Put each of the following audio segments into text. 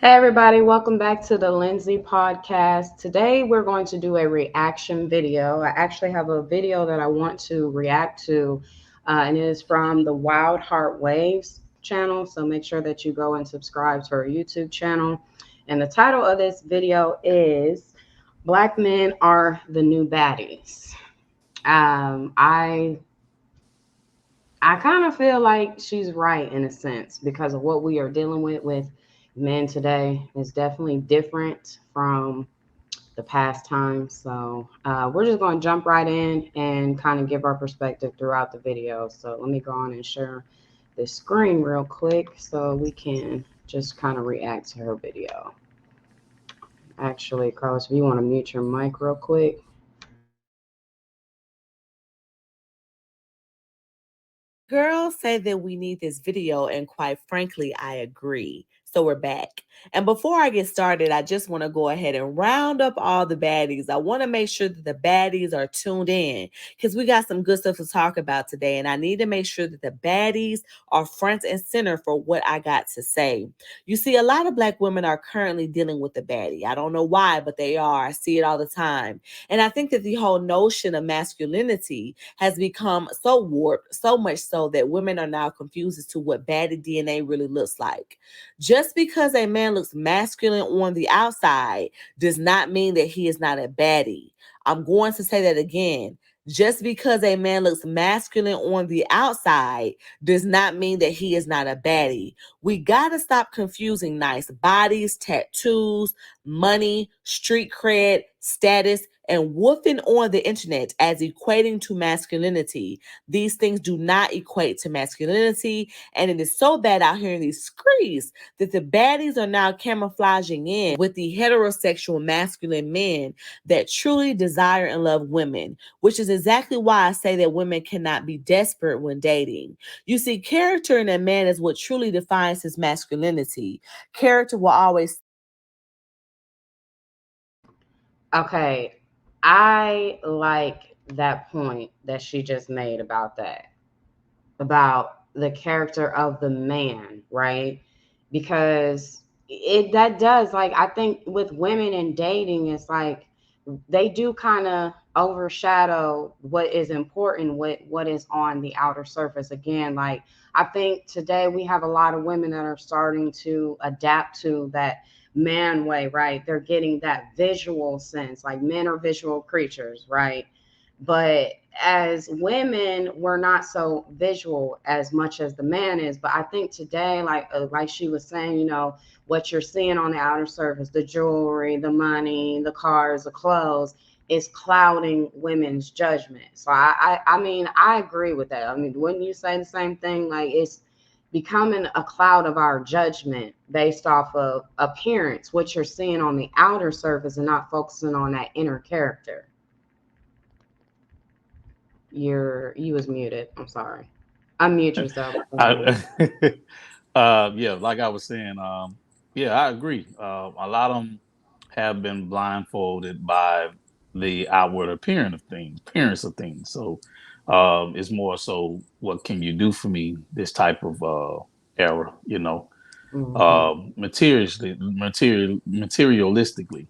Hey everybody, welcome back to the Lindsay podcast. Today we're going to do a reaction video. I actually have a video that I want to react to, and it is from the Wild Heart Waves channel. So make sure that you go and subscribe to our YouTube channel. And the title of this video is Black Men Are the New Baddies. I kind of feel like she's right in a sense because of what we are dealing with men today is definitely different from the past times. So we're just going to jump right in and kind of give our perspective throughout the video. So let me go on and share the screen real quick so we can just kind of react to her video. Actually, Carlos, if you want to mute your mic real quick. Girls say that we need this video, and quite frankly, I agree. So we're back. And before I get started, I just want to go ahead and round up all the baddies. I want to make sure that the baddies are tuned in because we got some good stuff to talk about today. And I need to make sure that the baddies are front and center for what I got to say. You see, a lot of Black women are currently dealing with the baddie. I don't know why, but they are. I see it all the time. And I think that the whole notion of masculinity has become so warped, so much so that women are now confused as to what baddie DNA really looks like. Just because a man looks masculine on the outside does not mean that he is not a baddie. I'm going to say that again. Just because a man looks masculine on the outside does not mean that he is not a baddie. We got to stop confusing nice bodies, tattoos, money, street cred, status, and woofing on the internet as equating to masculinity. These things do not equate to masculinity, and it is so bad out here in these streets that the baddies are now camouflaging in with the heterosexual masculine men that truly desire and love women, which is exactly why I say that women cannot be desperate when dating. You see, character in a man is what truly defines his masculinity. Character will always. Okay, I like that point that she just made about that, about the character of the man, right? Because it that does, like, I think with women and dating, it's like they do kind of overshadow what is important, what is on the outer surface. Again, like, I think today we have a lot of women that are starting to adapt to that man way, right? They're getting that visual sense, like men are visual creatures, right? But as women, we're not so visual as much as the man is. But I think today, like she was saying, what you're seeing on the outer surface, the jewelry, the money, the cars, the clothes, is clouding women's judgment. So I mean, I agree with that. I mean, wouldn't you say the same thing? Like, it's becoming a cloud of our judgment based off of appearance, what you're seeing on the outer surface, and not focusing on that inner character. You was muted. I'm sorry. Unmute yourself. I, yeah, like I was saying, yeah, I agree. A lot of them have been blindfolded by the outward appearance of things. So it's more so, what can you do for me? This type of era, Mm-hmm. materialistically,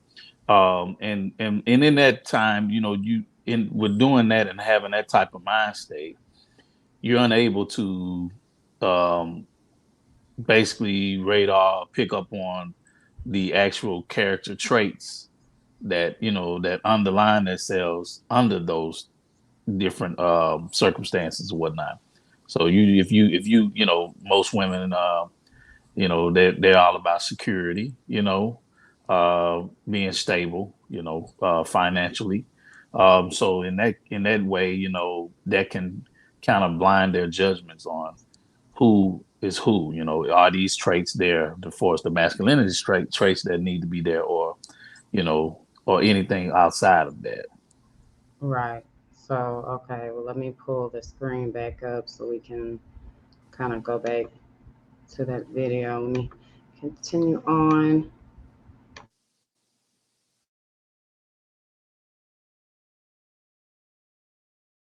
and in that time, you in with doing that and having that type of mind state, you're unable to um, basically radar pick up on the actual character traits that that underline themselves under those different circumstances and whatnot. So if you most women they're all about security, being stable, financially. So in that way, that can kind of blind their judgments on who is who. Are these traits there to force the masculinity traits that need to be there, or anything outside of that? Right. So, okay, well, let me pull the screen back up so we can kind of go back to that video. Let me continue on.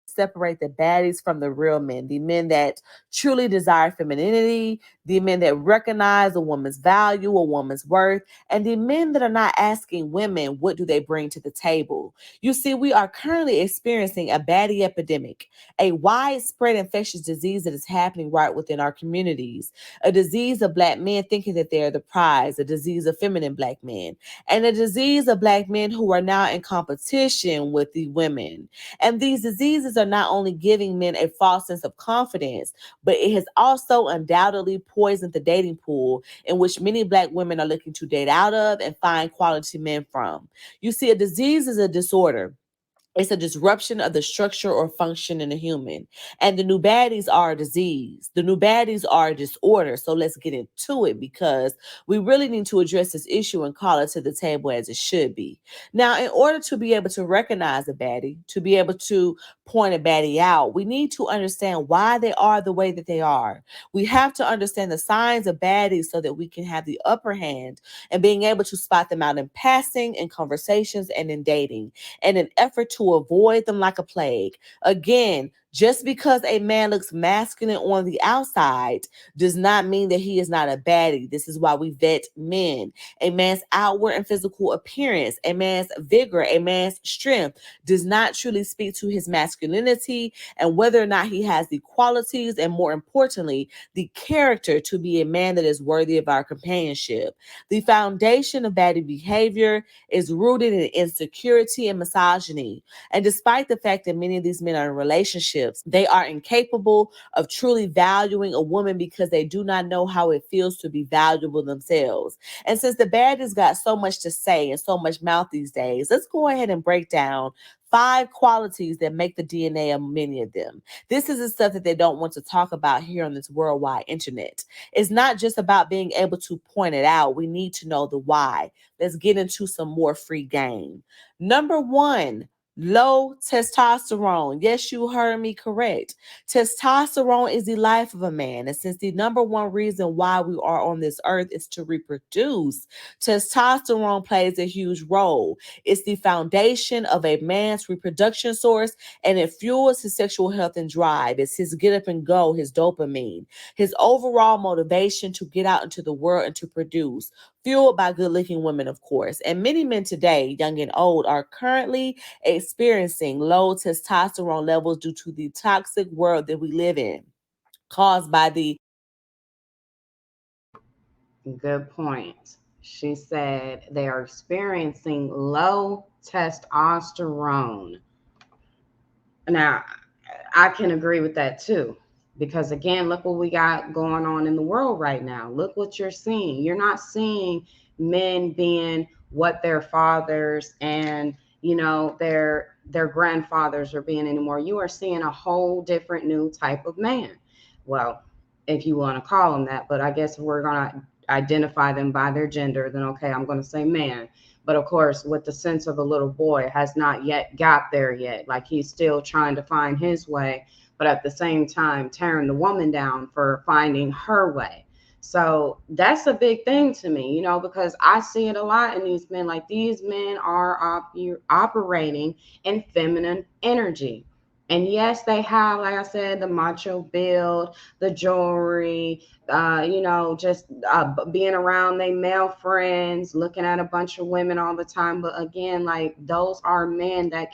Separate the baddies from the real men, the men that truly desire femininity, the men that recognize a woman's value, a woman's worth, and the men that are not asking women what do they bring to the table. You see, we are currently experiencing a baddie epidemic, a widespread infectious disease that is happening right within our communities, a disease of black men thinking that they're the prize, a disease of feminine black men, and a disease of black men who are now in competition with the women. And these diseases are not only giving men a false sense of confidence, but it has also undoubtedly poisoned the dating pool in which many black women are looking to date out of and find quality men from. You see, a disease is a disorder. It's a disruption of the structure or function in a human. And the new baddies are a disease. The new baddies are a disorder. So let's get into it because we really need to address this issue and call it to the table as it should be. Now, in order to be able to recognize a baddie, to be able to point a baddie out, we need to understand why they are the way that they are. We have to understand the signs of baddies so that we can have the upper hand and being able to spot them out in passing, in conversations, and in dating in an effort to avoid them like a plague. Again, just because a man looks masculine on the outside does not mean that he is not a baddie. This is why we vet men. A man's outward and physical appearance, a man's vigor, a man's strength does not truly speak to his masculinity and whether or not he has the qualities and, more importantly, the character to be a man that is worthy of our companionship. The foundation of baddie behavior is rooted in insecurity and misogyny. And despite the fact that many of these men are in relationships, they are incapable of truly valuing a woman because they do not know how it feels to be valuable themselves. And since the baddies got so much to say and so much mouth these days, let's go ahead and break down 5 qualities that make the DNA of many of them. This is the stuff that they don't want to talk about here on this worldwide internet. It's not just about being able to point it out. We need to know the why. Let's get into some more free game. Number 1, low testosterone. Yes, you heard me correct. Testosterone is the life of a man. And since the number one reason why we are on this earth is to reproduce, testosterone plays a huge role. It's the foundation of a man's reproduction source and it fuels his sexual health and drive. It's his get up and go, his dopamine, his overall motivation to get out into the world and to produce, fueled by good looking women, of course. And many men today, young and old, are currently experiencing low testosterone levels due to the toxic world that we live in, caused by the Good point. She said they are experiencing low testosterone. Now, I can agree with that too. Because again, look what we got going on in the world right now. Look what you're seeing. You're not seeing men being what their fathers and their grandfathers are being anymore. You are seeing a whole different new type of man. Well, if you want to call them that, but I guess if we're gonna identify them by their gender, then okay, I'm gonna say man. But of course, with the sense of a little boy, has not yet got there yet. Like he's still trying to find his way, but at the same time, tearing the woman down for finding her way. So that's a big thing to me, because I see it a lot in these men. Like these men are operating in feminine energy. And yes, they have, like I said, the macho build, the jewelry, just being around their male friends, looking at a bunch of women all the time. But again, like those are men that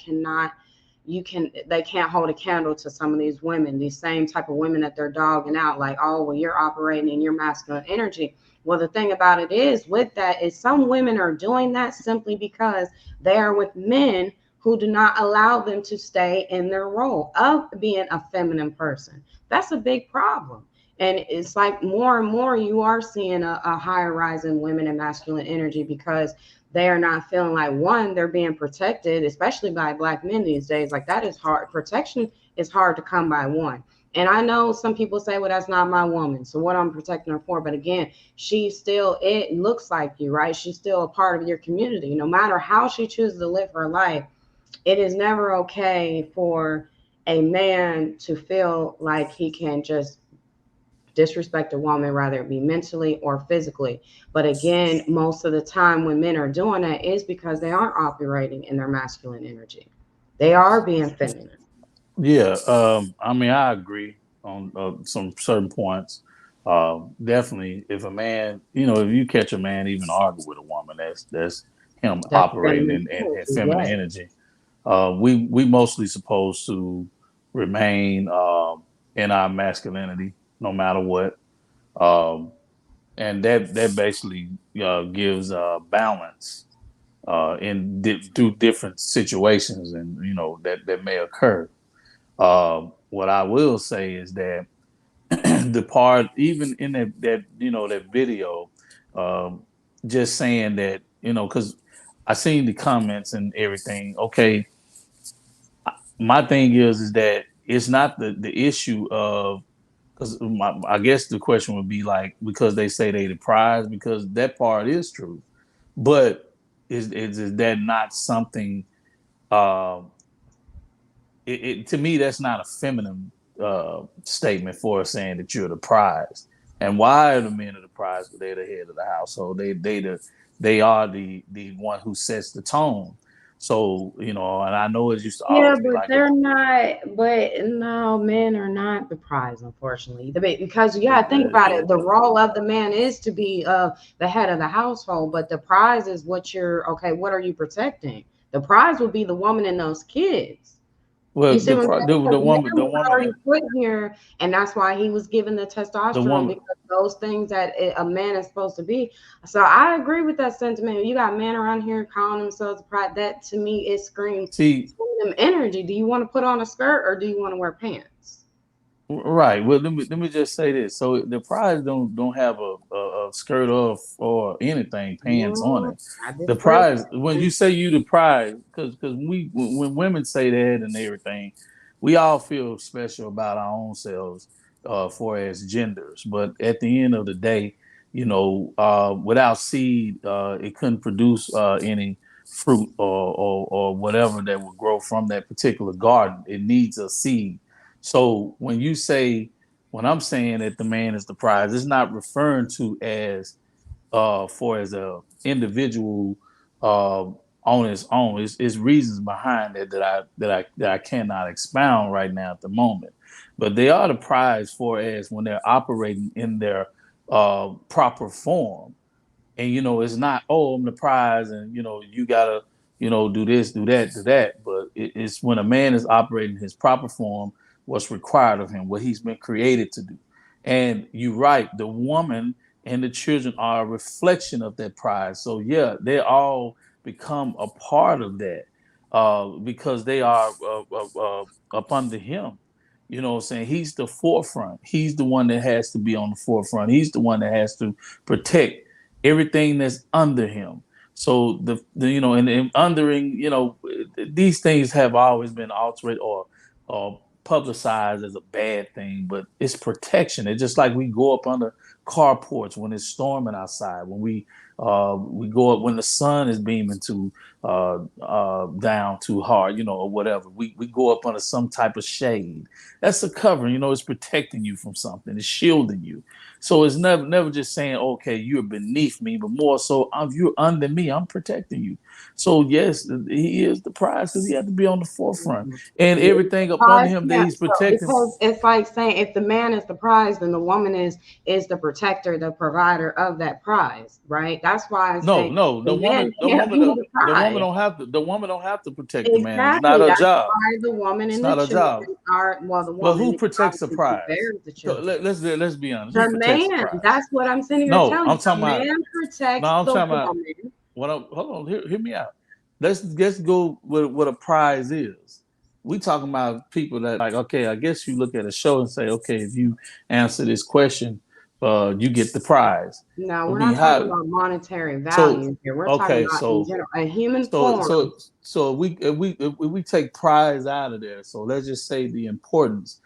they can't hold a candle to some of these women, these same type of women that they're dogging out. Like, oh, well, you're operating in your masculine energy. Well, the thing about it is with that is some women are doing that simply because they are with men who do not allow them to stay in their role of being a feminine person. That's a big problem. And it's like more and more you are seeing a higher rise in women and masculine energy because they are not feeling like, one, they're being protected, especially by black men these days. Like that is hard. Protection is hard to come by, one. And I know some people say, well, that's not my woman. So what I'm protecting her for? But again, it looks like you, right? She's still a part of your community. No matter how she chooses to live her life, it is never okay for a man to feel like he can just disrespect a woman, whether it be mentally or physically. But again, most of the time when men are doing that is because they aren't operating in their masculine energy. They are being feminine. Yeah, I mean, I agree on some certain points. Definitely, if a man, if you catch a man even argue with a woman, that's him That's operating feminine in energy, feminine yes. energy. We mostly supposed to remain in our masculinity, no matter what, um, and that basically gives balance through different situations, and that may occur. What I will say is that the part, even in that video, um, just saying that, because I seen the comments and everything. Okay, my thing is that it's not the issue of, because I guess the question would be like, because they say they the prize, because that part is true, but is that not something? Um, to me, that's not a feminine statement for saying that you're the prize. And why are the men of the prize? But they're the head of the household. They are the one who sets the tone. So, and I know it used to Yeah, always be but like they're not. But no, men are not the prize, unfortunately. Because you gotta think about it. The role of the man is to be the head of the household, but the prize is what you're okay. What are you protecting? The prize will be the woman and those kids. You well, see what I'm saying? Because the the man woman, was already put here, and that's why he was given the the testosterone woman. because those things that a man is supposed to be. So I agree with that sentiment. You got men around here calling themselves pride. That to me is screams See, them energy. Do you want to put on a skirt or do you want to wear pants? right. Well, let me just say this. So the prize don't have a skirt or anything pants on Mm, it. I The disagree with prize, when you say you the prize, because when women say that and everything, we all feel special about our own selves for as genders. But at the end of the day, without seed, it couldn't produce any fruit or whatever that would grow from that particular garden. It needs a seed. So when I'm saying that the man is the prize, it's not referring to as for as a individual uh, on its own. It's reasons behind it that I cannot expound right now at the moment. But they are the prize for as when they're operating in their proper form. And it's not, oh, I'm the prize, and you gotta do this, do that, do that. But it's when a man is operating his proper form, what's required of him, what he's been created to do. And you're right, the woman and the children are a reflection of that prize. So yeah, they all become a part of that because they are up under him. What I'm saying? He's the forefront. He's the one that has to be on the forefront. He's the one that has to protect everything that's under him. So and undering, these things have always been altered or publicized as a bad thing, but it's protection. It's just like we go up under carports when it's storming outside, when we go up when the sun is beaming too down too hard, or whatever. We go up under some type of shade. That's a covering, it's protecting you from something, it's shielding you. So it's never just saying, okay, you're beneath me, but more so, you're under me. I'm protecting you. So yes, he is the prize because he had to be on the forefront, and everything up under Prize, him that yeah. he's So protecting. because it's like saying if the man is the prize, then the woman is the protector, the provider of that prize, right? That's why I No, say no, the man can't be the prize. the woman don't have to protect the man. It's not Exactly. her That's job. why the woman It's and the not her job. children are well, the But woman who is protects the obviously who prize? bears the So children. let's be honest. Who The protects the man, prize? that's what I'm sitting here No, telling you. I'm The talking about. man No, protects I'm the talking about. woman. Hold on, hear me out. Let's go with what a prize is. We talking about people that like, okay, I guess you look at a show and say, okay, if you answer this question, you get the prize. No, I we're mean, not talking how? about monetary So value here. We're talking okay, about in so general a human so form. so so if we take prize out of there, so let's just say the importance.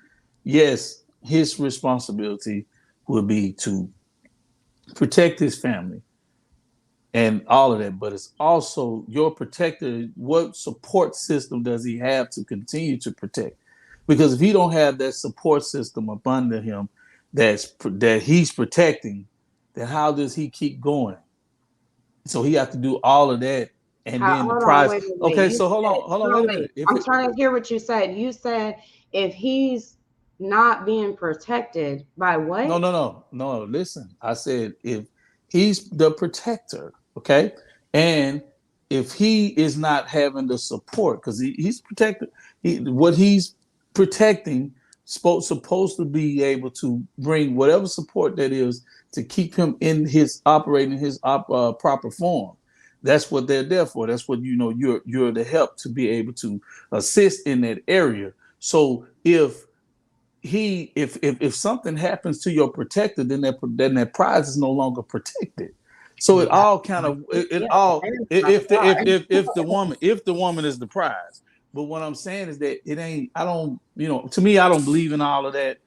Yes, his responsibility would be to protect his family and all of that, but it's also your protector. What support system does he have to continue to protect? Because if he don't have that support system up under him that he's protecting, then how does he keep going? So he have to do all of that, and then the Hold on, prize. wait. Okay, You so hold said, on, hold on, wait a wait. minute. If I'm it trying to hear what you said. You said if he's not being protected by No, what? no, no, no. Listen, I said if he's the protector, okay, and if he is not having the support, because he's protected, what he's protecting supposed to be able to bring whatever support that is to keep him in his operating his proper form. That's what they're there for. That's what you're the help to be able to assist in that area. So if something happens to your protector, then that prize is no longer protected. So it Yeah, all kind of it yeah, all it's not the if the prize. if the woman is the prize. But what I'm saying is that it ain't. I don't. To me, I don't believe in all of that.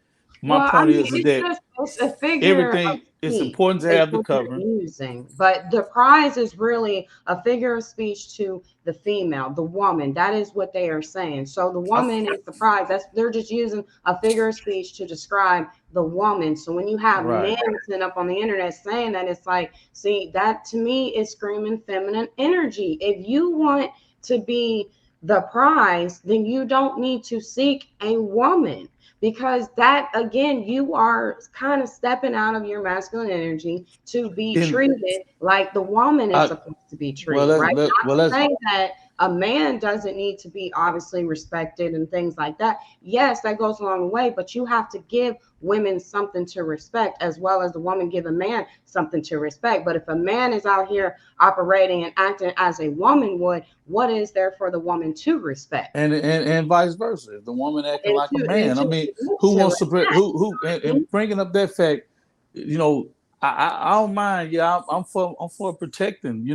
My Well, I point mean, is it's that just it's a figure of everything. It's speech important to is have the what they're covering. using, but the prize is really a figure of speech to the female, the woman. That is what they are saying. So the I, woman is the prize. They're just using a figure of speech to describe the woman. So when you have men right. sitting up on the internet saying that, it's like, see, that to me is screaming feminine energy. If you want to be the prize, then you don't need to seek a woman, because that again, you are kind of stepping out of your masculine energy to be In treated like the woman is I supposed to be well, treated, right? well, Not to let's say that a man doesn't need to be obviously respected and things like that. Yes, that goes along the way, but you have to give women something to respect, as well as the woman give a man something to respect. But if a man is out here operating and acting as a woman would, what is there for the woman to respect and vice versa. If the woman acting and like a to man, I mean, submit who to wants to who it? and bringing up that fact, you know, I don't mind. Yeah, I'm for protecting,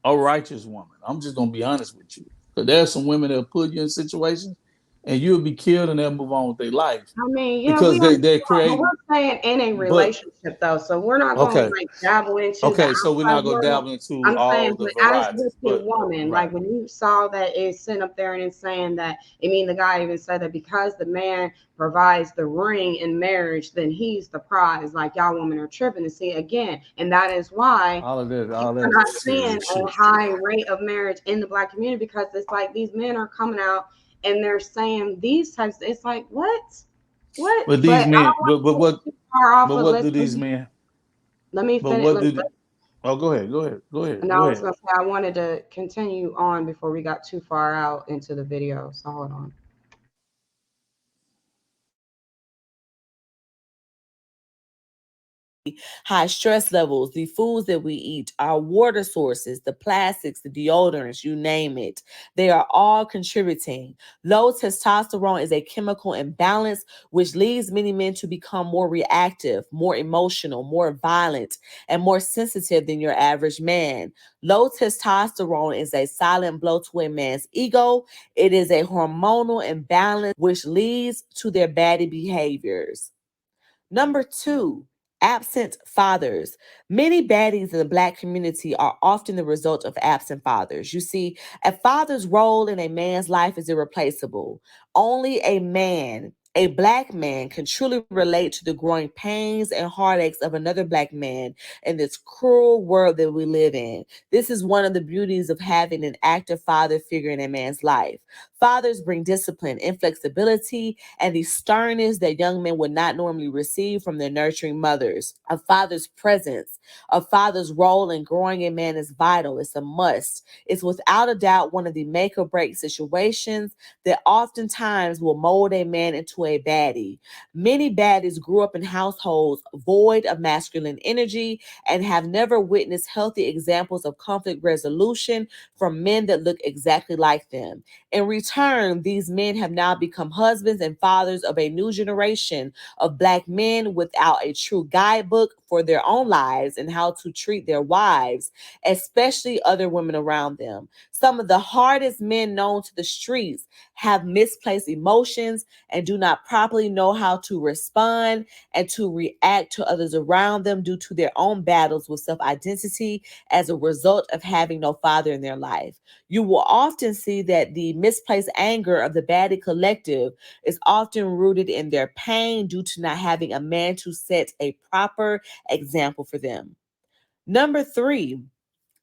a righteous woman. I'm just gonna be honest with you, because there's some women that'll put you in situations, and you'll be killed, and they'll move on with their life I mean, yeah, we because they understand, but create. we're saying in a But relationship though, so we're not going to okay, like dabble into the okay, so we're not outside gonna world. dabble into I'm all saying, the but as with varieties, the but woman, right. like when you saw that it's sitting up there and it's saying that, I mean, the guy even said that because the man provides the ring in marriage, then he's the prize. Like y'all women are tripping to see again, and that is why All we're that not seeing serious a shit. high rate of marriage in the black community, because it's like these men are coming out and they're saying these types. It's like what? But But these I men, don't want to get too far off but of. what do these men? Let me But finish. what do? Oh, go ahead, go ahead, go ahead, And I go was ahead. gonna say I wanted to continue on before we got too far out into the video. So hold on. High stress levels, the foods that we eat, our water sources, the plastics, the deodorants, you name it. They are all contributing. Low testosterone is a chemical imbalance which leads many men to become more reactive, more emotional, more violent, and more sensitive than your average man. Low testosterone is a silent blow to a man's ego. It is a hormonal imbalance which leads to their baddie behaviors. Number two, absent fathers. Many baddies in the Black community are often the result of absent fathers. You see, a father's role in a man's life is irreplaceable. Only a man, a Black man, can truly relate to the growing pains and heartaches of another Black man in this cruel world that we live in. This is one of the beauties of having an active father figure in a man's life. Fathers bring discipline, inflexibility, and the sternness that young men would not normally receive from their nurturing mothers. A father's presence, a father's role in growing a man is vital. It's a must. It's without a doubt one of the make or break situations that oftentimes will mold a man into a baddie. Many baddies grew up in households void of masculine energy and have never witnessed healthy examples of conflict resolution from men that look exactly like them. In return, these men have now become husbands and fathers of a new generation of Black men without a true guidebook for their own lives and how to treat their wives, especially other women around them. Some of the hardest men known to the streets have misplaced emotions and do not properly know how to respond and to react to others around them due to their own battles with self identity as a result of having no father in their life. You will often see that the misplaced anger of the baddie collective is often rooted in their pain due to not having a man to set a proper example for them. Number three,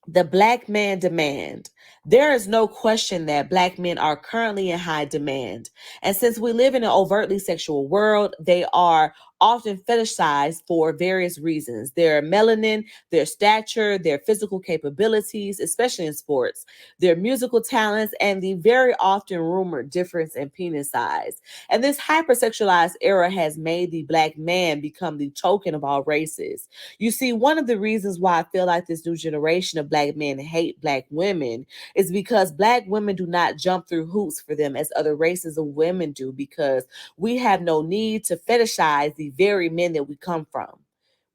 The black man demand. There is no question that black men are currently in high demand. And since we live in an overtly sexual world, they are often fetishized for various reasons: their melanin, their stature, their physical capabilities, especially in sports, their musical talents, and the very often rumored difference in penis size. And this hypersexualized era has made the black man become the token of all races. You see, one of the reasons why I feel like this new generation of black men hate black women is because black women do not jump through hoops for them as other races of women do, because we have no need to fetishize the very men that we come from.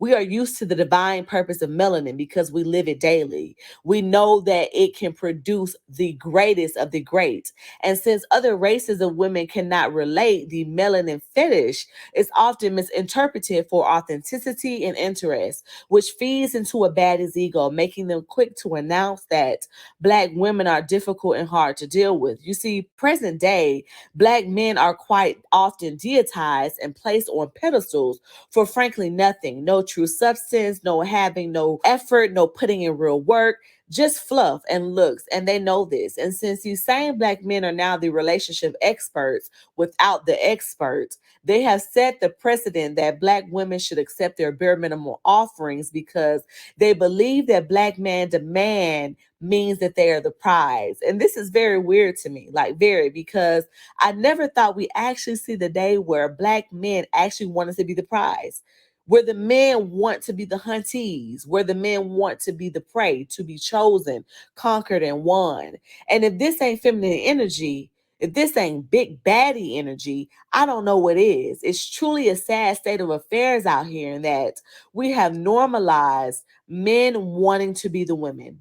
We are used to the divine purpose of melanin because we live it daily. We know that it can produce the greatest of the great. And since other races of women cannot relate, the melanin fetish is often misinterpreted for authenticity and interest, which feeds into a baddie's ego, making them quick to announce that black women are difficult and hard to deal with. You see, present day, black men are quite often deitized and placed on pedestals for frankly nothing: no true substance, no having no effort, no putting in real work, just fluff and looks, and they know this. And since these same black men are now the relationship experts without the experts, they have set the precedent that black women should accept their bare minimum offerings because they believe that black man demand means that they are the prize. And this is very weird to me, like very, because I never thought we actually see the day where black men actually want us to be the prize, where the men want to be the huntees, where the men want to be the prey, to be chosen, conquered, and won. And if this ain't feminine energy, if this ain't big baddie energy, I don't know what is. It's truly a sad state of affairs out here in that we have normalized men wanting to be the women.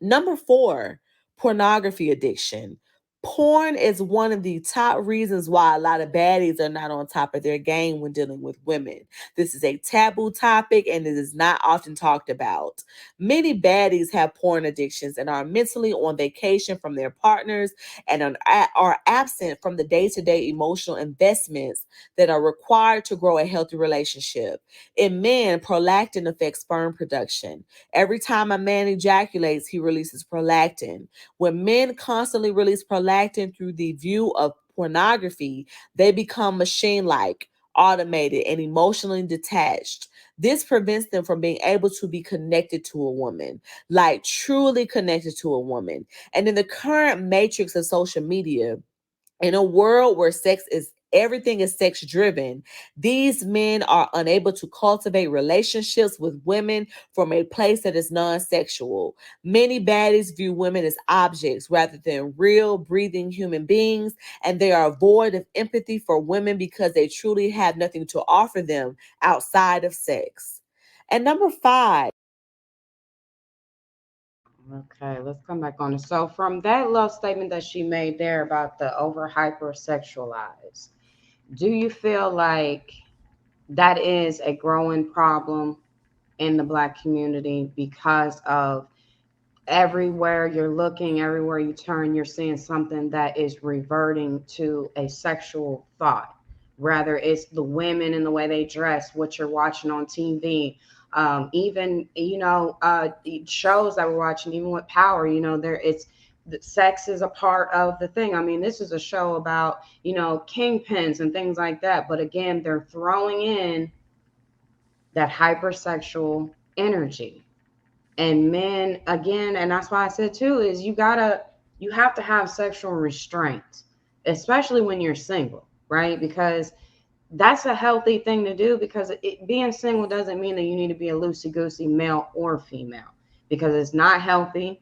Number four, pornography addiction. Porn is one of the top reasons why a lot of baddies are not on top of their game when dealing with women. This is a taboo topic and it is not often talked about. Many baddies have porn addictions and are mentally on vacation from their partners and are absent from the day to day emotional investments that are required to grow a healthy relationship. In men, prolactin affects sperm production. Every time a man ejaculates, he releases prolactin. When men constantly release prolactin through the view of pornography, they become machine like, automated, and emotionally detached. This prevents them from being able to be connected to a woman, like truly connected to a woman. And in the current matrix of social media, in a world where sex is everything is sex driven, these men are unable to cultivate relationships with women from a place that is non-sexual. Many baddies view women as objects rather than real breathing human beings, and they are void of empathy for women because they truly have nothing to offer them outside of sex. And number five. Okay, let's come back on it. So, from that little statement that she made there about the over hyper sexualized, do you feel like that is a growing problem in the Black community because of everywhere you're looking, everywhere you turn, you're seeing something that is reverting to a sexual thought? Rather, it's the women and the way they dress, what you're watching on TV, even shows that we're watching, even with Power. There it's sex is a part of the thing. I mean, this is a show about kingpins and things like that, but again, they're throwing in that hypersexual energy. And men, again, and that's why I said too, is you have to have sexual restraint, especially when you're single, right? Because that's a healthy thing to do, because being single doesn't mean that you need to be a loosey goosey male or female, because it's not healthy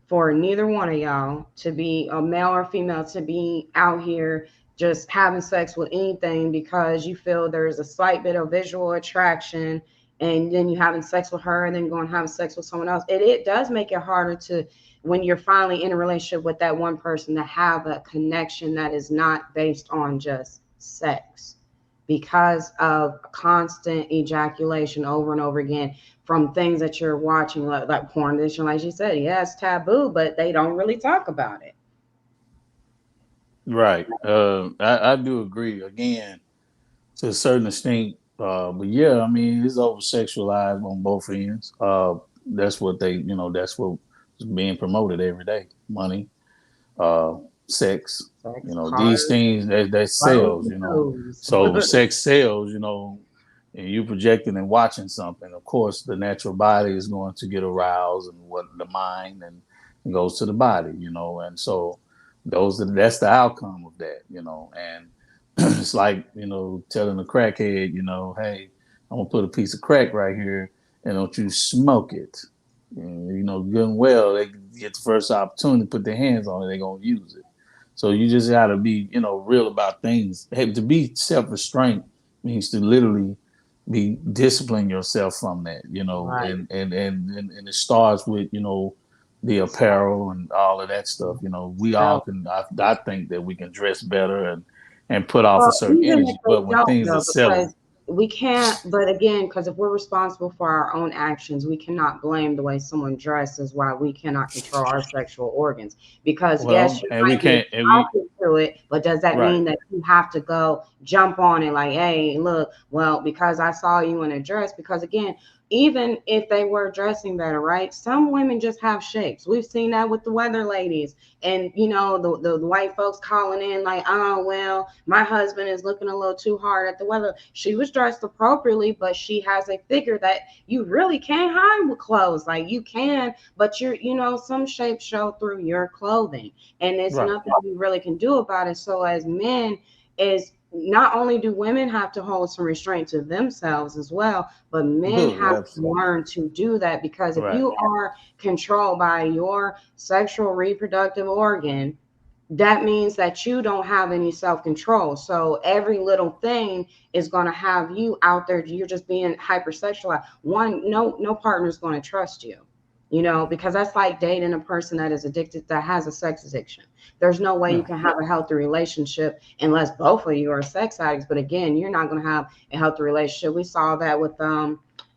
for neither one of y'all to be a male or female to be out here just having sex with anything because you feel there's a slight bit of visual attraction, and then you having sex with her and then going having sex with someone else. It does make it harder to, when you're finally in a relationship with that one person, to have a connection that is not based on just sex, because of constant ejaculation over and over again from things that you're watching, like porn addiction. Like she said, yeah, it's taboo, but they don't really talk about it. Right. I do agree. Again, to a certain extent. But yeah, I mean, it's over sexualized on both ends. that's what they, that's what is being promoted every day. Money, uh, sex, Sex, these cars, things that clothes, sells, and clothes. so sex sells, and you projecting and watching something. Of course, the natural body is going to get aroused, and what the mind and goes to the body, and so that's the outcome of that, and it's like, telling a crackhead, hey, I'm gonna put a piece of crack right here, and don't you smoke it. And, good and well, they get the first opportunity to put their hands on it, they're gonna use it. So you just gotta be, real about things. Hey, to be self-restraint means to literally be discipline yourself from that, Right. and it starts with, the apparel and all of that stuff. We all So, can. I think that we can dress better and put off a well, certain even if energy. they But when don't, things are though, selling, because we can't, but again, because if we're responsible for our own actions, we cannot blame the way someone dresses while we cannot control our sexual organs. Because, yes, well, you and we might be can't, and we attracted to it, but does that right. mean that you have to go jump on it like, hey, look, well, because I saw you in a dress? Because, again, even if they were dressing better, right? Some women just have shapes. We've seen that with the weather ladies, and the white folks calling in like, oh well, my husband is looking a little too hard at the weather. She was dressed appropriately, but she has a figure that you really can't hide with clothes. Like you can, but some shapes show through your clothing, and it's Right. nothing you really can do about it. So as men, is not only do women have to hold some restraint to themselves as well, but men have to Absolutely. learn to do that, because if Right. you are controlled by your sexual reproductive organ, that means that you don't have any self-control. So every little thing is going to have you out there. You're just being hypersexualized. One, no partner is going to trust you, because that's like dating a person that is addicted, that has a sex addiction. There's no way you Yeah. can have a healthy relationship unless both of you are sex addicts. But again, you're not going to have a healthy relationship. We saw that with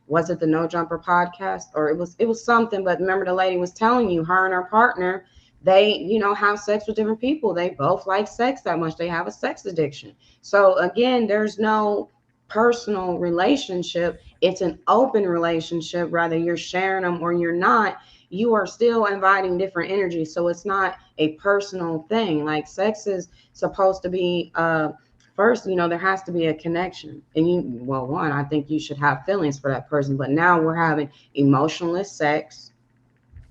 was it the No Jumper podcast, or it was something, but remember the lady was telling you, her and her partner, they have sex with different people. They both like sex that much. They have a sex addiction. So again, there's no personal relationship. It's an open relationship. Rather you're sharing them or you're not, you are still inviting different energies. So it's not a personal thing. Like sex is supposed to be first, there has to be a connection. And well, one, I think you should have feelings for that person. But now we're having emotionless sex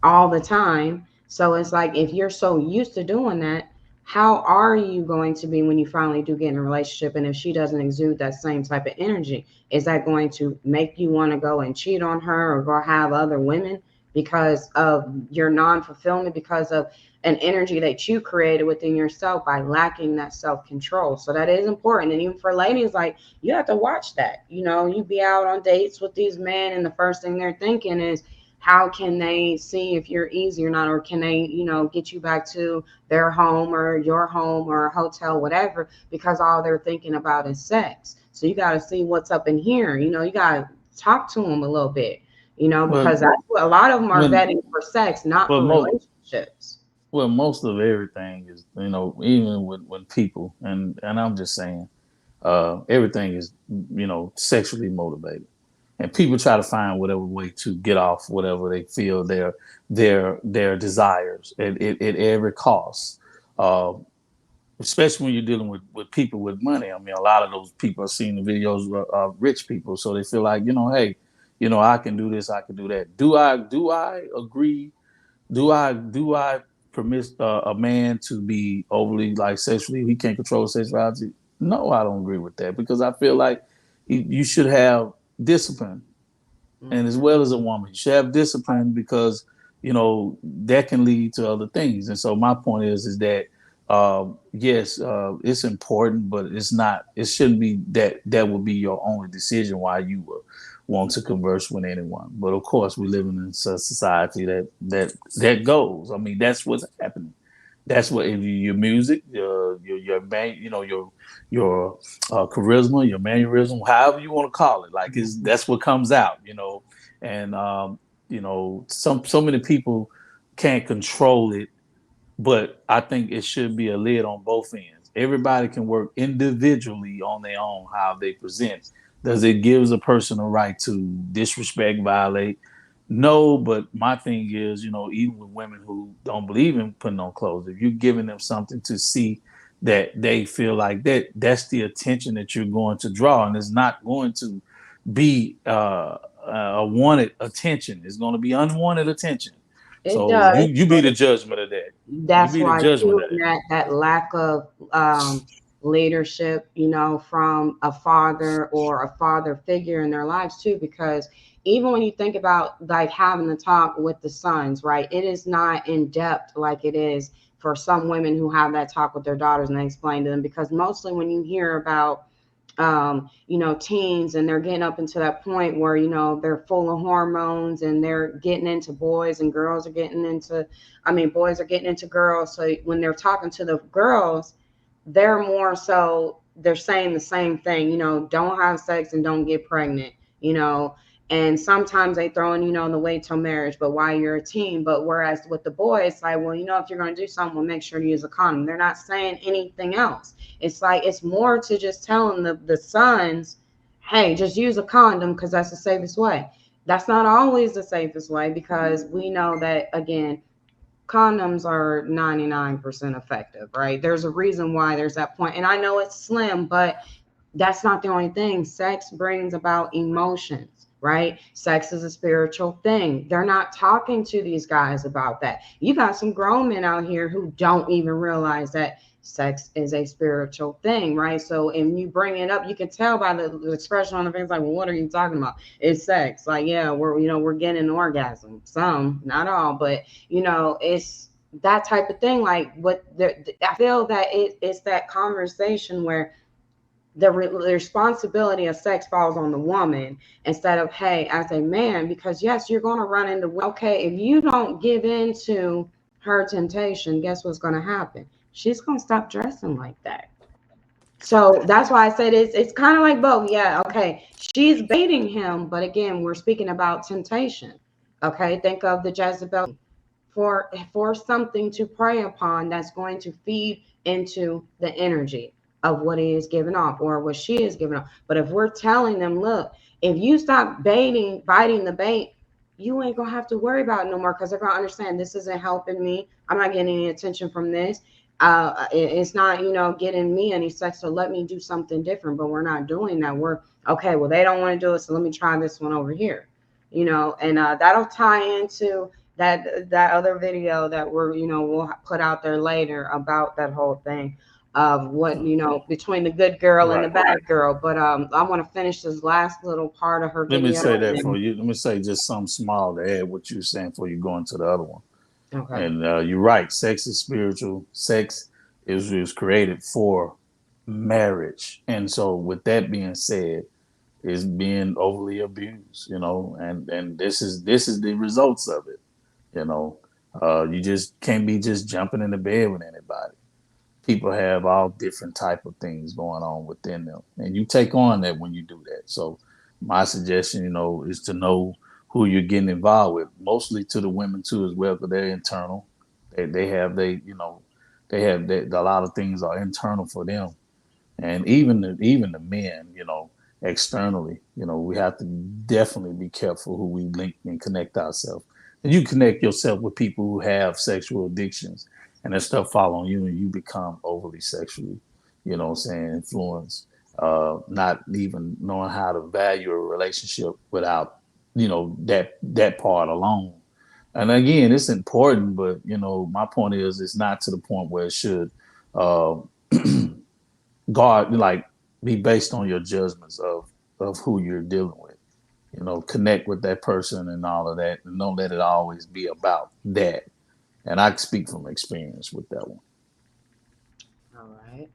all the time. So it's like, if you're so used to doing that, how are you going to be when you finally do get in a relationship? And if she doesn't exude that same type of energy, is that going to make you want to go and cheat on her or go have other women because of your non-fulfillment, because of an energy that you created within yourself by lacking that self-control? So that is important. And even for ladies, like, you have to watch that. You be out on dates with these men, and the first thing they're thinking is, how can they see if you're easy or not, or can they get you back to their home or your home or a hotel, whatever, because all they're thinking about is sex. So you got to see what's up in here. You got to talk to them a little bit, because Well, that's what a lot of them are when vetting for sex, not well for most relationships. most of everything is, even with people, and I'm just saying, everything is, sexually motivated, and people try to find whatever way to get off whatever they feel their desires at every cost. Uh, Especially when you're dealing with people with money. I mean, a lot of those people are seeing the videos of rich people, so they feel like, hey, I can do this, I can do that. Do I agree? Do I permit a man to be overly, like, sexually? He can't control his sexuality. No, I don't agree with that, because I feel like you should have discipline, and as Hmm. well as a woman, you should have discipline, because that can lead to other things. And so my point is that, yes, it's important, but it's not. It shouldn't be that would be your only decision why you would want to converse with anyone. But of course, we live in a society that goes. I mean, that's what's happening. That's what, if your music, your man, your charisma, your mannerism, however you want to call it, like, is that's what comes out, and so many people can't control it, but I think it should be a lid on both ends. Everybody can work individually on their own how they present. Does it gives a person a right to disrespect, violate, No, but my thing is, even with women who don't believe in putting on clothes, if you're giving them something to see that they feel like that's the attention that you're going to draw, and it's not going to be a wanted attention. It's going to be unwanted attention. It So does, you be but the judgment of that. You that's be the why judgment too, of and that. that lack of leadership, from a father or a father figure in their lives too, because even when you think about like having the talk with the sons, right, it is not in depth like it is for some women who have that talk with their daughters and they explain to them, because mostly when you hear about teens and they're getting up into that point where, they're full of hormones and they're getting into boys and girls are getting into, boys are getting into girls. So when they're talking to the girls, they're more so, they're saying the same thing, don't have sex and don't get pregnant, you know, and sometimes they throw in, the wait till marriage, but while you're a teen. But whereas with the boys, it's like, well, if you're going to do something, well, make sure to use a condom. They're not saying anything else. It's like it's more to just telling the sons, hey, just use a condom because that's the safest way. That's not always the safest way, because we know that, again, condoms are 99% effective, right? There's a reason why there's that point. And I know it's slim, but that's not the only thing. Sex brings about emotions, right? Sex is a spiritual thing. They're not talking to these guys about that. You got some grown men out here who don't even realize that sex is a spiritual thing, right? So, and you bring it up, you can tell by the expression on the face, like, well, what are you talking about? It's sex. Like, yeah, we're getting an orgasm. Some, not all, but it's that type of thing. Like, I feel that it's that conversation where the responsibility of sex falls on the woman instead of, hey, as a man, because yes, you're going to run into, okay, if you don't give in to her temptation, guess what's going to happen? She's going to stop dressing like that. So that's why I said it's kind of like both. Yeah, okay, she's baiting him, but again, we're speaking about temptation. Okay, think of the Jezebel for something to prey upon that's going to feed into the energy of what he is giving off or what she is giving off. But if we're telling them, look, if you stop biting the bait, you ain't gonna have to worry about it no more, because they're gonna understand this isn't helping me. I'm not getting any attention from this. It's not, getting me any sex. So let me do something different. But we're not doing that. We're okay. Well, they don't want to do it, so let me try this one over here. And that'll tie into that other video that we'll put out there later about that whole thing of what, between the good girl and the Right. bad girl. But I want to finish this last little part of her Let me video. say that for you. Let me say just something small to add what you're saying before you go into the other one. Okay. And you're right. Sex is spiritual. Sex is created for marriage. And so, with that being said, is being overly abused. And this is the results of it. You know, you just can't be just jumping in the bed with anybody. People have all different type of things going on within them, and you take on that when you do that. So my suggestion, is to know who you're getting involved with, mostly to the women too as well, because they're internal. They have a lot of things are internal for them, and even the men, externally, we have to definitely be careful who we link and connect ourselves. And you connect yourself with people who have sexual addictions, and that stuff fall on you, and you become overly sexually, influenced, not even knowing how to value a relationship without, that part alone. And again, it's important, but my point is, it's not to the point where it should. Uh, guard like be based on your judgments of who you're dealing with. Connect with that person and all of that, and don't let it always be about that. And I speak from experience with that one. All right.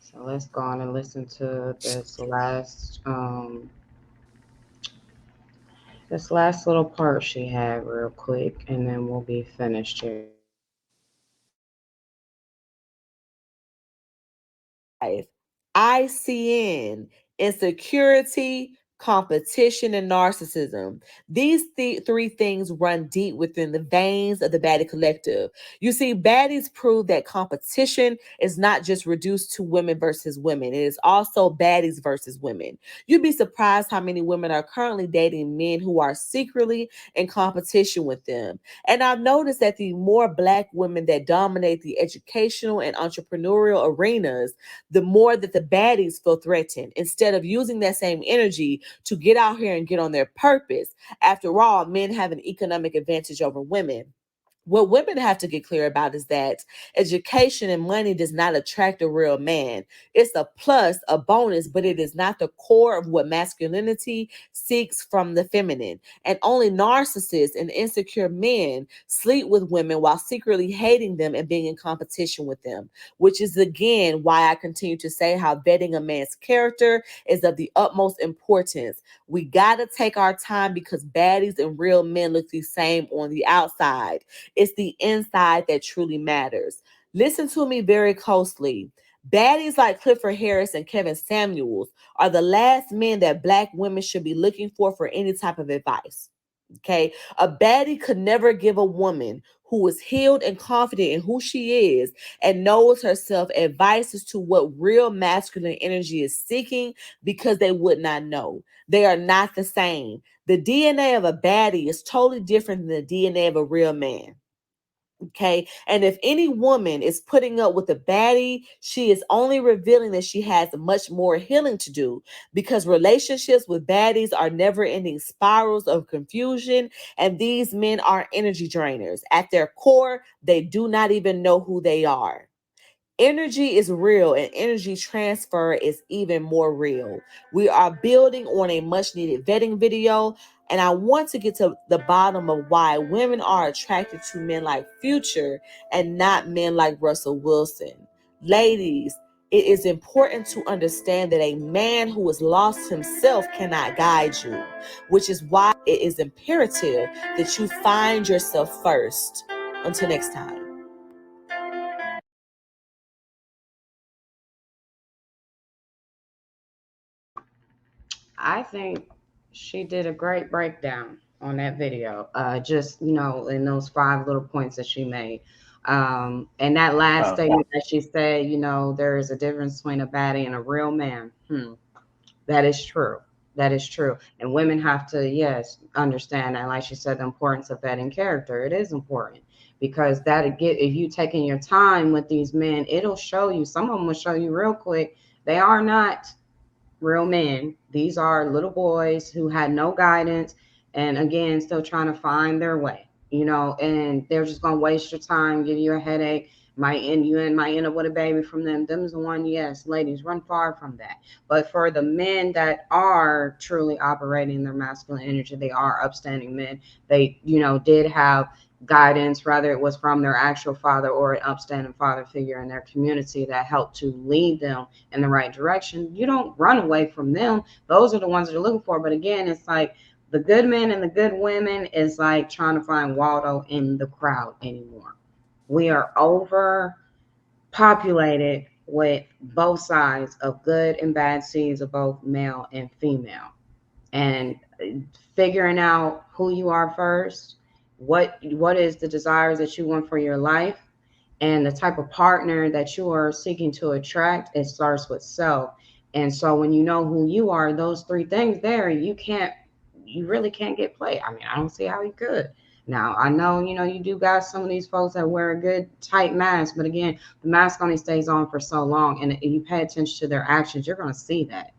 So let's go on and listen to this last little part she had real quick, and then we'll be finished here. ICN, Insecurity, competition, and narcissism. These three things run deep within the veins of the Baddie Collective. You see, Baddies prove that competition is not just reduced to women versus women, it is also baddies versus women. You'd be surprised how many women are currently dating men who are secretly in competition with them. And I've noticed that the more Black women that dominate the educational and entrepreneurial arenas, the more that the baddies feel threatened instead of using that same energy to get out here and get on their purpose. After all, men have an economic advantage over women. What women have to get clear about is that education and money does not attract a real man. It's a plus, a bonus, but it is not the core of what masculinity seeks from the feminine. And only narcissists and insecure men sleep with women while secretly hating them and being in competition with them, which is again why I continue to say how vetting a man's character is of the utmost importance. We got to take our time because baddies and real men look the same on the outside. It's the inside that truly matters. Listen to me very closely. Baddies like Clifford Harris and Kevin Samuels are the last men that Black women should be looking for any type of advice. Okay. A baddie could never give a woman who is healed and confident in who she is and knows herself advice as to what real masculine energy is seeking because they would not know. They are not the same. The DNA of a baddie is totally different than the DNA of a real man. Okay. And if any woman is putting up with a baddie, she is only revealing that she has much more healing to do because relationships with baddies are never ending spirals of confusion. And these men are energy drainers. At their core, they do not even know who they are. Energy is real and energy transfer is even more real. We are building on a much needed vetting video, and I want to get to the bottom of why women are attracted to men like Future and not men like Russell Wilson. Ladies, it is important to understand that a man who is lost himself cannot guide you, which is why it is imperative that you find yourself first. Until next time. I think she did a great breakdown on that video. Just in those five little points that she made. And that last Uh, statement that she said, there is a difference between a baddie and a real man. That is true. That is true. And women have to, yes, understand that. Like she said, the importance of vetting character. It is important because that get if you taking your time with these men, it'll show you. Some of them will show you real quick. They are not real men. These are little boys who had no guidance and again still trying to find their way, and they're just gonna waste your time, give you a headache, might end up with a baby from them. Them's the one, yes, ladies, run far from that. But for the men that are truly operating their masculine energy, they are upstanding men. They, did have guidance, whether it was from their actual father or an upstanding father figure in their community that helped to lead them in the right direction. You don't run away from them. Those are the ones that you're looking for. But again, it's like the good men and the good women is like trying to find Waldo in the crowd anymore. We are overpopulated with both sides of good and bad seeds of both male and female. And figuring out who you are first, what is the desires that you want for your life, and the type of partner that you are seeking to attract, it starts with self. And so when you know who you are, those three things there, you really can't get played. I mean, I don't see how you could. Now I know, you do got some of these folks that wear a good tight mask, but again, the mask only stays on for so long, and if you pay attention to their actions, you're going to see that.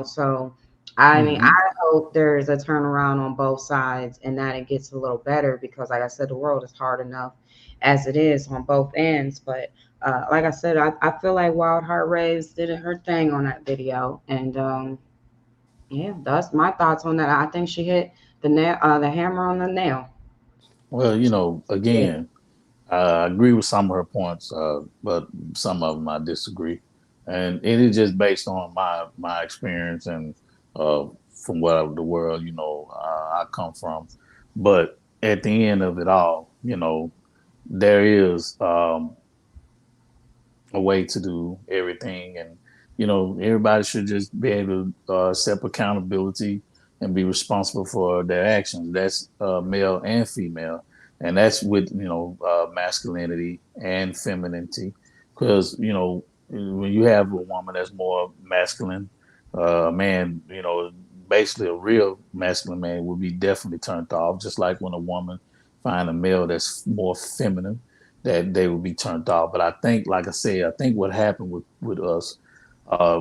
So I mean, I mhm. hope there's a turnaround on both sides and that it gets a little better because, like I said, the world is hard enough as it is on both ends. But like I said, I feel like Wild Heart Raves did her thing on that video, and yeah, that's my thoughts on that. I think she hit the hammer on the nail. Well, Yeah. again, I agree with some of her points, but some of them I disagree, and it is just based on my experience and uh, from what the world I come from. But at the end of it all, there is a way to do everything, and everybody should just be able to accept accountability and be responsible for their actions. That's male and female, and that's with masculinity and femininity, because when you have a woman that's more masculine, a man, basically a real masculine man would be definitely turned off, just like when a woman find a male that's more feminine, that they would be turned off. But I think, like I said, I think what happened with us,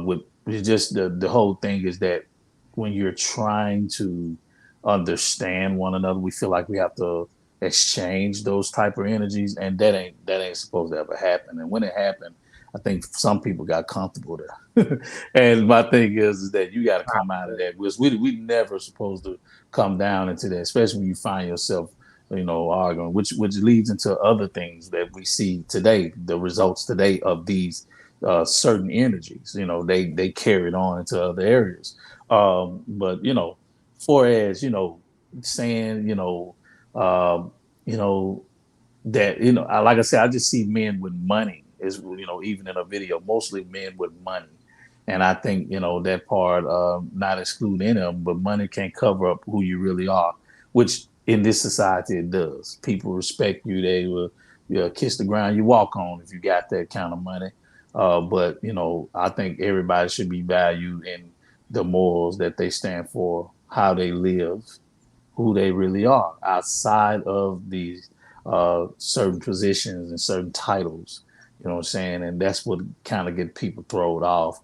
with it's just the whole thing is that when you're trying to understand one another, we feel like we have to exchange those type of energies, and that ain't supposed to ever happen. And when it happened, I think some people got comfortable there. And my thing is that you got to come out of that, because we never supposed to come down into that, especially when you find yourself arguing, which leads into other things that we see today, the results today of these certain energies. They carried on into other areas. But for as saying um, you know that like I said, I just see men with money, is even in a video, mostly men with money. And I think that part, not excluding them, but money can't cover up who you really are, which in this society it does. People respect you. They will kiss the ground you walk on if you got that kind of money. But I think everybody should be valued in the morals that they stand for, how they live, who they really are outside of these certain positions and certain titles. You know what I'm saying? And that's what kind of get people thrown off.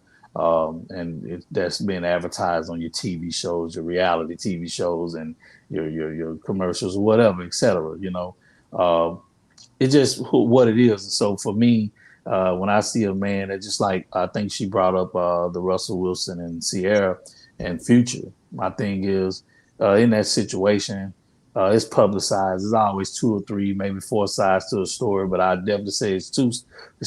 That's been advertised on your TV shows, your reality TV shows, and your commercials or whatever, etc. It's just what it is. So for me, when I see a man that, just like I think she brought up the Russell Wilson and Sierra and Future, my thing is in that situation, it's publicized. There's always two or three, maybe four sides to a story, but I definitely say it's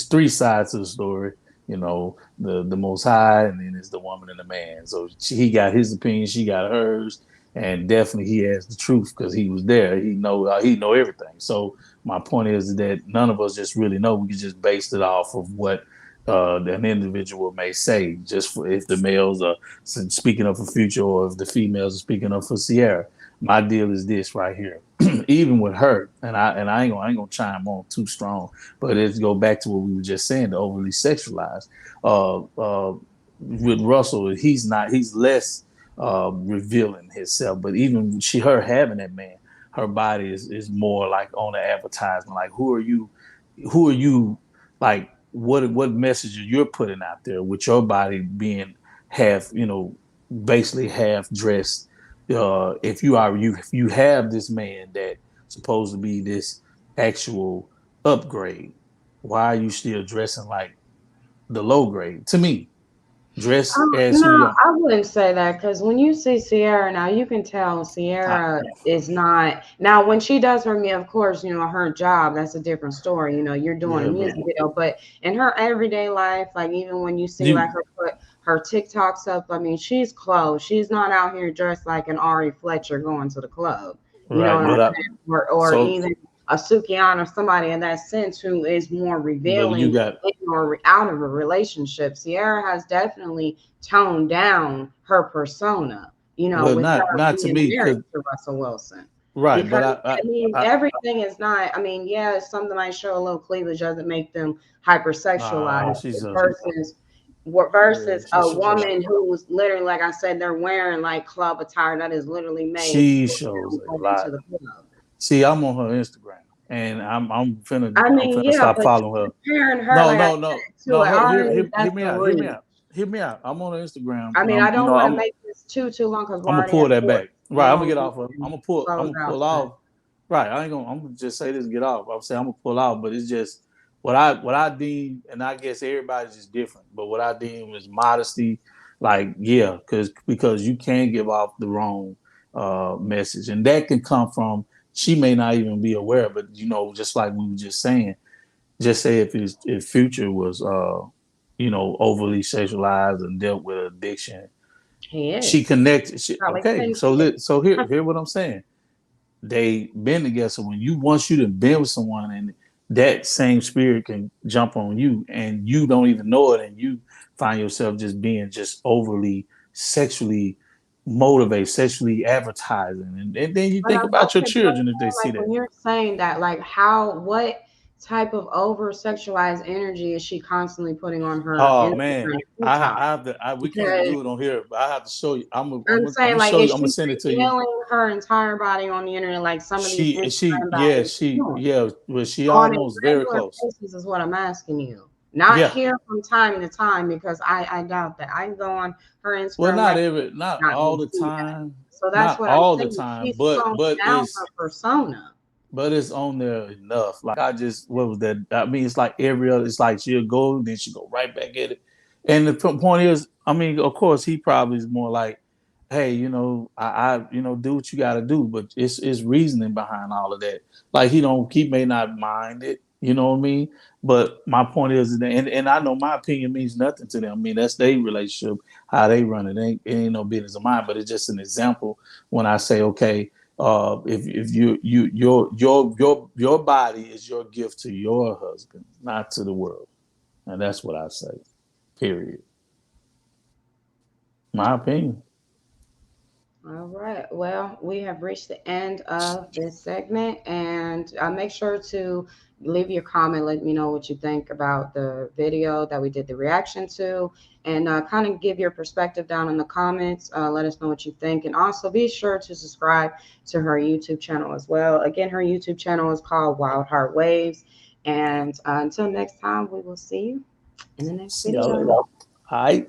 three sides to the story. The Most High, and then it's the woman and the man. So he got his opinion, she got hers, and definitely he has the truth because he was there. He know everything. So my point is that none of us just really know. We can just base it off of what an individual may say, just if the males are speaking up for Future, or if the females are speaking up for Sierra. My deal is this right here. Even with her, and I ain't gonna chime on too strong, but it go back to what we were just saying, the overly sexualized. Uh, uh, with Russell, he's less revealing himself, but even her having that man, her body is more like on the advertisement. Like, who are you, like what message you're putting out there with your body being half, basically half dressed. If you have this man that supposed to be this actual upgrade, why are you still dressing like the low grade? To me, dress as No, who you are. I wouldn't say that, because when you see Sierra now, you can tell Sierra is not. Now, when she does her, of course, her job, that's a different story. You're doing a Yeah, but music video, but in her everyday life, like even when you see like you her put her TikToks up, I mean, she's clothed. She's not out here dressed like an Ari Fletcher going to the club. You know right, what I'm saying? Or so even a Sukian or somebody in that sense who is more but you revealing got in or out of a relationship. Sierra has definitely toned down her persona, well, with her not to being me, married because to Russell Wilson. right, but Because I, I mean, I everything is not. I mean, yeah, something might show a little cleavage doesn't make them nah, hypersexualized she's a yeah, versus she a shows a woman who's literally, like I said, they're wearing like club attire that is literally made she for shows them a going lot. to the club. See, I'm on her Instagram, and I I'm mean, finna yeah, stop but following her. comparing her, No, like I no, no, said, to no. an Ari, Hear that's me a out. Hear me reach. out. Hear me out. I'm on her Instagram, I and mean, I don't want to I'm make this too long because we're I'm gonna already pull at that four back. Right, I'm gonna long get off of. and I'm close gonna out pull soon. off. Right, I ain't gonna. I'm gonna just say this and get off. I'm saying I'm gonna pull out, but it's just what I deem, and I guess everybody's just different. But what I deem is modesty. Like, yeah, because you can give off the wrong message, and that can come from, she may not even be aware, but just like we were just saying, just say if Future was overly sexualized and dealt with addiction, He she is. connected. Probably Okay, couldn't so quit. so here what I'm saying. They been together. So once you done been with someone, and that same spirit can jump on you and you don't even know it, and you find yourself just being just overly sexually motivated, sexually advertising, and then you But think about your okay, but children if they see like that. when you're saying that, like what type of over sexualized energy is she constantly putting on her Oh man, Instagram feed time? we can't Because do it on here, but I have to show you. I'm I'm saying, gonna like, show is you. I'm gonna she send it to you. revealing her entire body on the internet like some of these Instagram baddies doing? Yeah, well, she On a almost very regular close. basis is what I'm asking you. Not Yeah, here from time to time because I doubt that. I can go on her well, Instagram right now not and not all even the see that. time, So that's not what I'm all the saying. time, She's toned down her persona. but it's on there enough. Like I just, what was that? I mean, it's like every other. It's like she'll go, then she go right back at it. And the point is, I mean, of course, he probably is more like, hey, do what you got to do. But it's reasoning behind all of that. Like he may not mind it. You know what I mean? But my point is, and I know my opinion means nothing to them. I mean, that's their relationship, how they run it. It ain't no business of mine. But it's just an example when I say, okay, if your body is your gift to your husband, not to the world, and that's what I say. Period. My opinion. All right. Well, we have reached the end of this segment, and make sure to leave your comment. Let me know what you think about the video that we did the reaction to, and kind of give your perspective down in the comments. Let us know what you think, and also be sure to subscribe to her YouTube channel as well. Again, her YouTube channel is called Wild Heart Waves. And until next time, we will see you in the next See y'all video. later. All right.